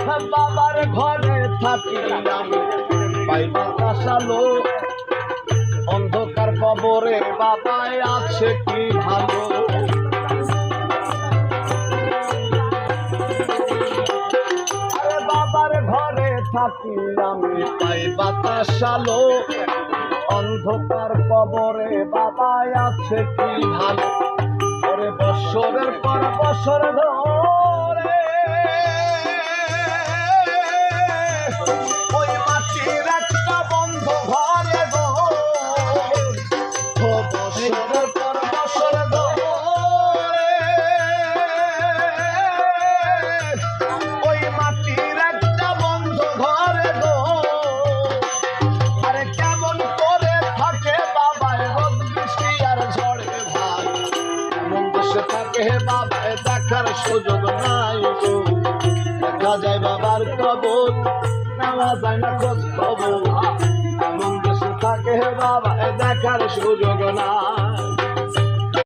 বাবার ঘরে থাকি আমি পাই বাতাস আলো, অন্ধকার কবরে বাবায় আছে কি ভালো। আরে বাবার ঘরে থাকি আমি পাই বাতাস আলো, অন্ধকার কবরে বাবায় আছে কি ভালো। ওরে বছরের পর বছর ধরে ওই মাটির একটা বন্ধ ঘরে গো, বছরের পর বছর ধরে ওই মাটির একটা বন্ধ ঘরে গো। আরে কেমন করে থাকে বাবায় রোদ বৃষ্টি আর ঝড়ে ভাই, এমন দেশে থাকে বাবায় দেখার সুযোগ নাই গো। দেখা যায় বাবার কবর, নেওয়া যায় না খোঁজ খবর, এমন দেশে থাকে বাবায় দেখার সুযোগ নাই।